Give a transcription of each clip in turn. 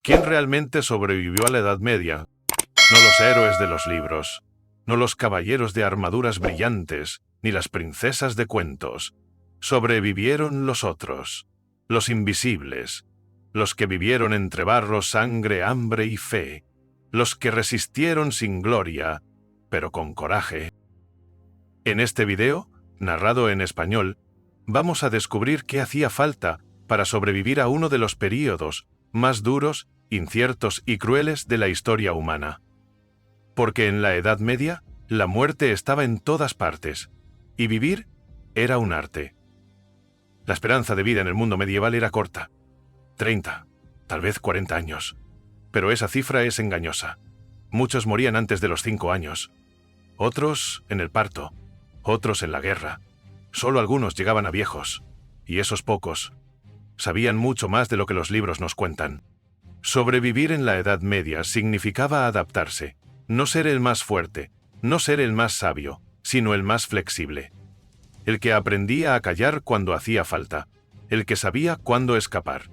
¿Quién realmente sobrevivió a la Edad Media? No los héroes de los libros, no los caballeros de armaduras brillantes, ni las princesas de cuentos. Sobrevivieron los otros, los invisibles, los que vivieron entre barro, sangre, hambre y fe, los que resistieron sin gloria, pero con coraje. En este video, narrado en español, vamos a descubrir qué hacía falta para sobrevivir a uno de los períodos más duros, inciertos y crueles de la historia humana. Porque en la Edad Media, la muerte estaba en todas partes, y vivir era un arte. La esperanza de vida en el mundo medieval era corta, 30, tal vez 40 años. Pero esa cifra es engañosa. Muchos morían antes de los 5 años. Otros en el parto, otros en la guerra. Solo algunos llegaban a viejos, y esos pocos sabían mucho más de lo que los libros nos cuentan. Sobrevivir en la Edad Media significaba adaptarse, no ser el más fuerte, no ser el más sabio, sino el más flexible. El que aprendía a callar cuando hacía falta, el que sabía cuándo escapar,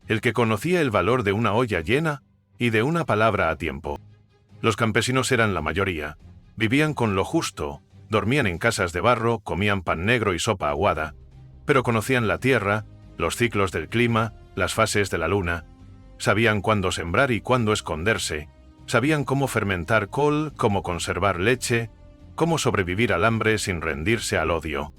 el que conocía el valor de una olla llena y de una palabra a tiempo. Los campesinos eran la mayoría, vivían con lo justo, dormían en casas de barro, comían pan negro y sopa aguada, pero conocían la tierra, los ciclos del clima, las fases de la luna, sabían cuándo sembrar y cuándo esconderse, sabían cómo fermentar col, cómo conservar leche, cómo sobrevivir al hambre sin rendirse al odio.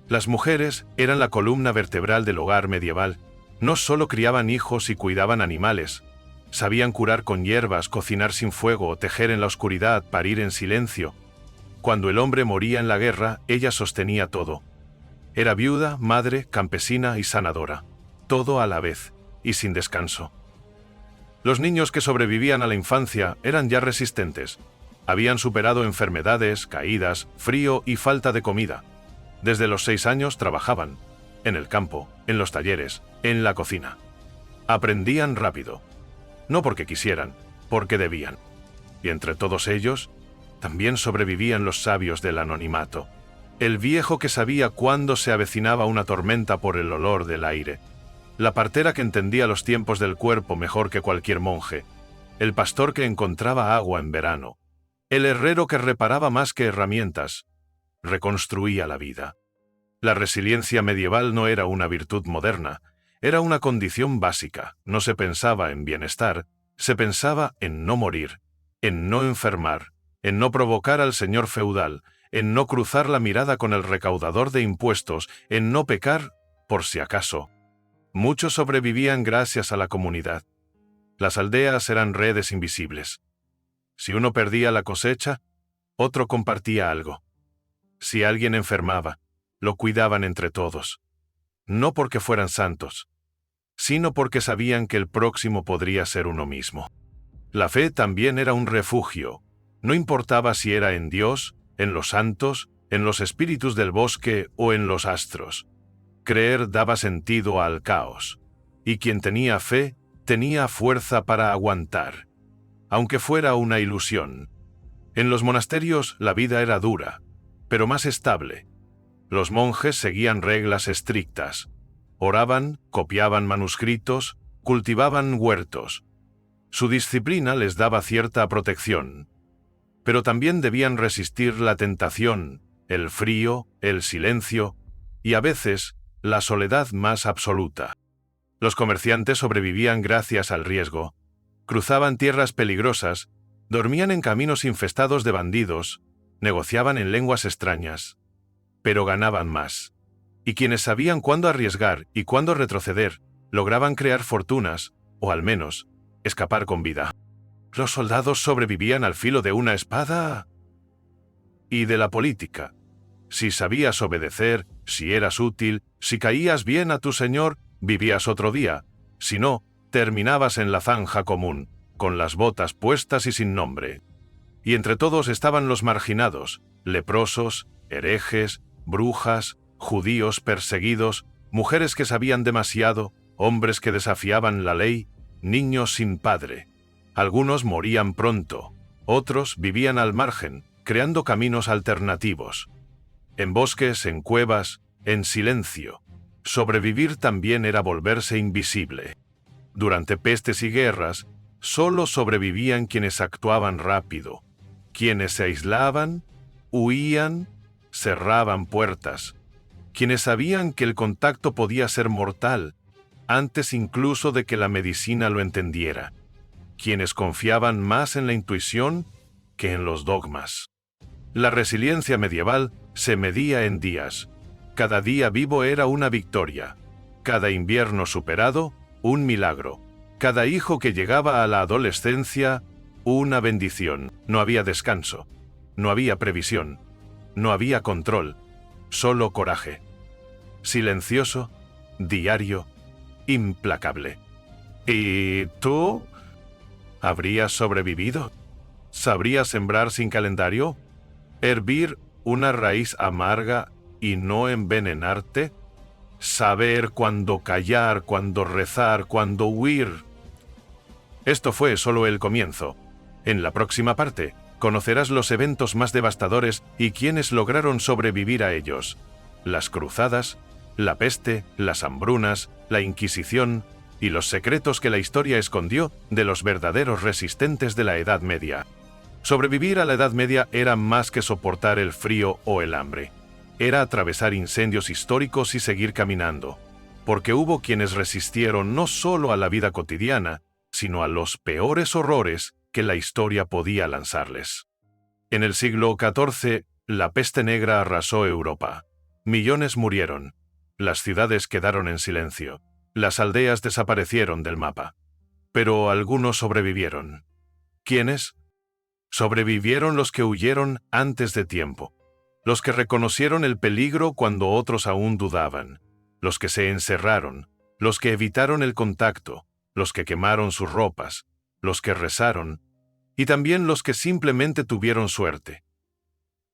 Las mujeres eran la columna vertebral del hogar medieval. No solo criaban hijos y cuidaban animales, sabían curar con hierbas, cocinar sin fuego, tejer en la oscuridad, parir en silencio. Cuando el hombre moría en la guerra, ella sostenía todo. Era viuda, madre, campesina y sanadora, todo a la vez y sin descanso. Los niños que sobrevivían a la infancia eran ya resistentes. Habían superado enfermedades, caídas, frío y falta de comida. Desde los 6 años trabajaban, en el campo, en los talleres, en la cocina. Aprendían rápido. No porque quisieran, porque debían. Y entre todos ellos, también sobrevivían los sabios del anonimato. El viejo que sabía cuándo se avecinaba una tormenta por el olor del aire. La partera que entendía los tiempos del cuerpo mejor que cualquier monje. El pastor que encontraba agua en verano. El herrero que reparaba más que herramientas. Reconstruía la vida. La resiliencia medieval no era una virtud moderna, era una condición básica. No se pensaba en bienestar, se pensaba en no morir, en no enfermar, en no provocar al señor feudal, en no cruzar la mirada con el recaudador de impuestos, en no pecar, por si acaso. Muchos sobrevivían gracias a la comunidad. Las aldeas eran redes invisibles. Si uno perdía la cosecha, otro compartía algo. Si alguien enfermaba, lo cuidaban entre todos. No porque fueran santos, sino porque sabían que el próximo podría ser uno mismo. La fe también era un refugio. No importaba si era en Dios, en los santos, en los espíritus del bosque o en los astros. Creer daba sentido al caos. Y quien tenía fe, tenía fuerza para aguantar. Aunque fuera una ilusión. En los monasterios la vida era dura, pero más estable. Los monjes seguían reglas estrictas. Oraban, copiaban manuscritos, cultivaban huertos. Su disciplina les daba cierta protección. Pero también debían resistir la tentación, el frío, el silencio y a veces la soledad más absoluta. Los comerciantes sobrevivían gracias al riesgo. Cruzaban tierras peligrosas, dormían en caminos infestados de bandidos, negociaban en lenguas extrañas. Pero ganaban más. Y quienes sabían cuándo arriesgar y cuándo retroceder, lograban crear fortunas, o al menos, escapar con vida. Los soldados sobrevivían al filo de una espada y de la política. Si sabías obedecer, si eras útil, si caías bien a tu señor, vivías otro día. Si no, terminabas en la zanja común, con las botas puestas y sin nombre. Y entre todos estaban los marginados, leprosos, herejes, brujas, judíos perseguidos, mujeres que sabían demasiado, hombres que desafiaban la ley, niños sin padre. Algunos morían pronto, otros vivían al margen, creando caminos alternativos. En bosques, en cuevas, en silencio. Sobrevivir también era volverse invisible. Durante pestes y guerras, solo sobrevivían quienes actuaban rápido, quienes se aislaban, huían, cerraban puertas, quienes sabían que el contacto podía ser mortal, antes incluso de que la medicina lo entendiera, quienes confiaban más en la intuición que en los dogmas. La resiliencia medieval se medía en días. Cada día vivo era una victoria. Cada invierno superado, un milagro. Cada hijo que llegaba a la adolescencia, una bendición. No había descanso. No había previsión. No había control. Solo coraje. Silencioso, diario, implacable. ¿Y tú? ¿Habrías sobrevivido? ¿Sabrías sembrar sin calendario? ¿Hervir una raíz amarga y no envenenarte? ¿Saber cuándo callar, cuándo rezar, cuándo huir? Esto fue solo el comienzo. En la próxima parte, conocerás los eventos más devastadores y quienes lograron sobrevivir a ellos. Las cruzadas, la peste, las hambrunas, la Inquisición y los secretos que la historia escondió de los verdaderos resistentes de la Edad Media. Sobrevivir a la Edad Media era más que soportar el frío o el hambre. Era atravesar incendios históricos y seguir caminando, porque hubo quienes resistieron no solo a la vida cotidiana, sino a los peores horrores que la historia podía lanzarles. En el siglo XIV, la peste negra arrasó Europa. Millones murieron. Las ciudades quedaron en silencio. Las aldeas desaparecieron del mapa. Pero algunos sobrevivieron. ¿Quiénes? Sobrevivieron los que huyeron antes de tiempo, los que reconocieron el peligro cuando otros aún dudaban, los que se encerraron, los que evitaron el contacto, los que quemaron sus ropas, los que rezaron, y también los que simplemente tuvieron suerte.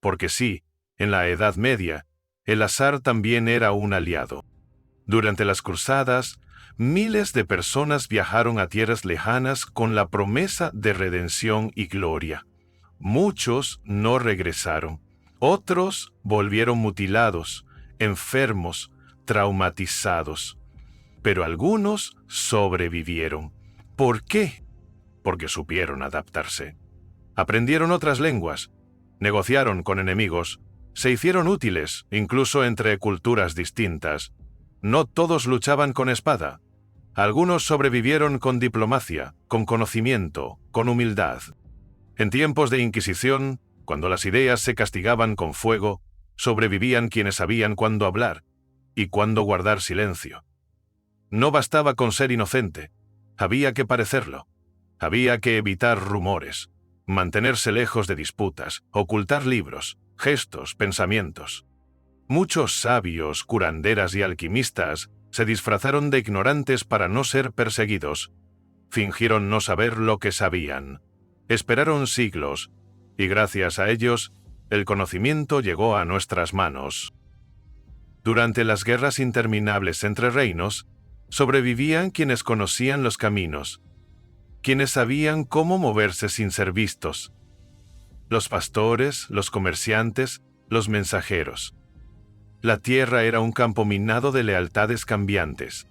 Porque sí, en la Edad Media, el azar también era un aliado. Durante las cruzadas, miles de personas viajaron a tierras lejanas con la promesa de redención y gloria. Muchos no regresaron. Otros volvieron mutilados, enfermos, traumatizados. Pero algunos sobrevivieron. ¿Por qué? Porque supieron adaptarse. Aprendieron otras lenguas, negociaron con enemigos, se hicieron útiles, incluso entre culturas distintas. No todos luchaban con espada. Algunos sobrevivieron con diplomacia, con conocimiento, con humildad. En tiempos de Inquisición, cuando las ideas se castigaban con fuego, sobrevivían quienes sabían cuándo hablar y cuándo guardar silencio. No bastaba con ser inocente, había que parecerlo. Había que evitar rumores, mantenerse lejos de disputas, ocultar libros, gestos, pensamientos. Muchos sabios, curanderas y alquimistas se disfrazaron de ignorantes para no ser perseguidos. Fingieron no saber lo que sabían. Esperaron siglos, y gracias a ellos, el conocimiento llegó a nuestras manos. Durante las guerras interminables entre reinos, sobrevivían quienes conocían los caminos, quienes sabían cómo moverse sin ser vistos. Los pastores, los comerciantes, los mensajeros. La tierra era un campo minado de lealtades cambiantes.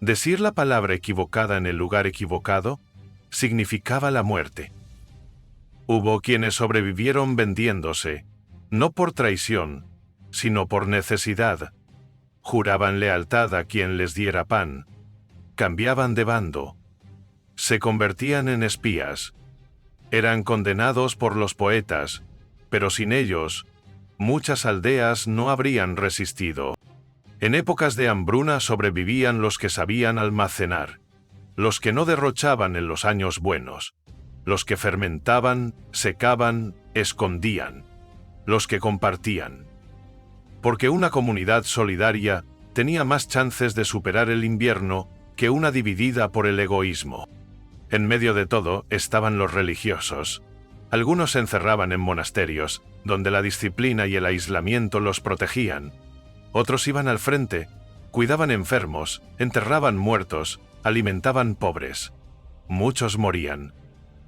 Decir la palabra equivocada en el lugar equivocado significaba la muerte. Hubo quienes sobrevivieron vendiéndose, no por traición, sino por necesidad. Juraban lealtad a quien les diera pan. Cambiaban de bando. Se convertían en espías. Eran condenados por los poetas, pero sin ellos, muchas aldeas no habrían resistido. En épocas de hambruna sobrevivían los que sabían almacenar, los que no derrochaban en los años buenos, los que fermentaban, secaban, escondían, los que compartían. Porque una comunidad solidaria tenía más chances de superar el invierno que una dividida por el egoísmo. En medio de todo estaban los religiosos. Algunos se encerraban en monasterios, donde la disciplina y el aislamiento los protegían. Otros iban al frente, cuidaban enfermos, enterraban muertos, alimentaban pobres. Muchos morían,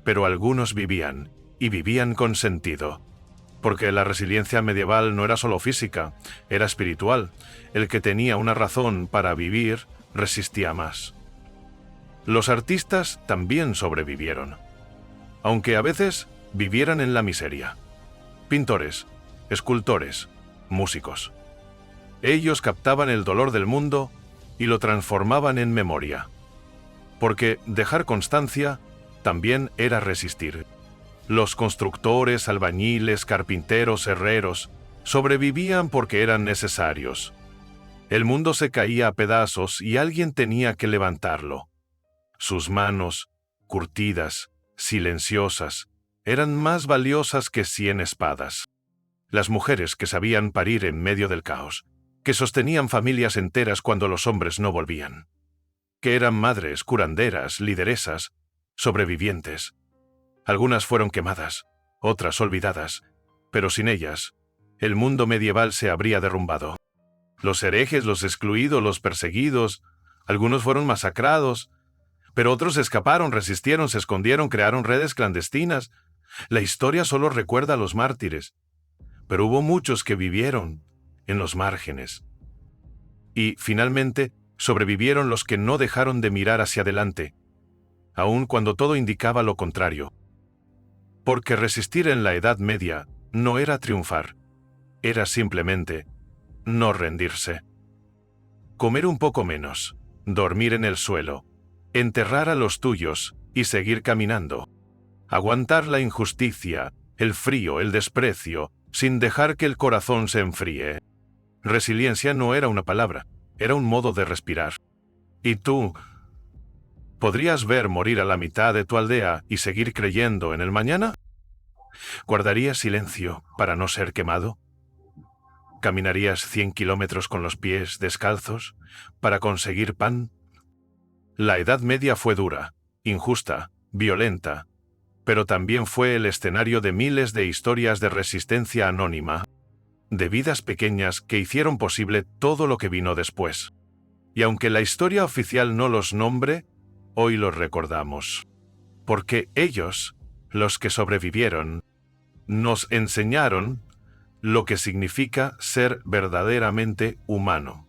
pero algunos vivían, y vivían con sentido. Porque la resiliencia medieval no era solo física, era espiritual. El que tenía una razón para vivir resistía más. Los artistas también sobrevivieron, aunque a veces vivieran en la miseria. Pintores, escultores, músicos. Ellos captaban el dolor del mundo y lo transformaban en memoria. Porque dejar constancia también era resistir. Los constructores, albañiles, carpinteros, herreros, sobrevivían porque eran necesarios. El mundo se caía a pedazos y alguien tenía que levantarlo. Sus manos, curtidas, silenciosas, eran más valiosas que 100 espadas. Las mujeres que sabían parir en medio del caos, que sostenían familias enteras cuando los hombres no volvían, que eran madres, curanderas, lideresas, sobrevivientes. Algunas fueron quemadas, otras olvidadas, pero sin ellas, el mundo medieval se habría derrumbado. Los herejes, los excluidos, los perseguidos, algunos fueron masacrados, pero otros escaparon, resistieron, se escondieron, crearon redes clandestinas. La historia solo recuerda a los mártires, pero hubo muchos que vivieron en los márgenes. Y, finalmente, sobrevivieron los que no dejaron de mirar hacia adelante, aun cuando todo indicaba lo contrario. Porque resistir en la Edad Media no era triunfar, era simplemente no rendirse. Comer un poco menos, dormir en el suelo, enterrar a los tuyos y seguir caminando. Aguantar la injusticia, el frío, el desprecio, sin dejar que el corazón se enfríe. Resiliencia no era una palabra, era un modo de respirar. ¿Y tú? ¿Podrías ver morir a la mitad de tu aldea y seguir creyendo en el mañana? ¿Guardarías silencio para no ser quemado? ¿Caminarías 100 kilómetros con los pies descalzos para conseguir pan? La Edad Media fue dura, injusta, violenta, pero también fue el escenario de miles de historias de resistencia anónima, de vidas pequeñas que hicieron posible todo lo que vino después. Y aunque la historia oficial no los nombre, hoy los recordamos. Porque ellos, los que sobrevivieron, nos enseñaron lo que significa ser verdaderamente humano.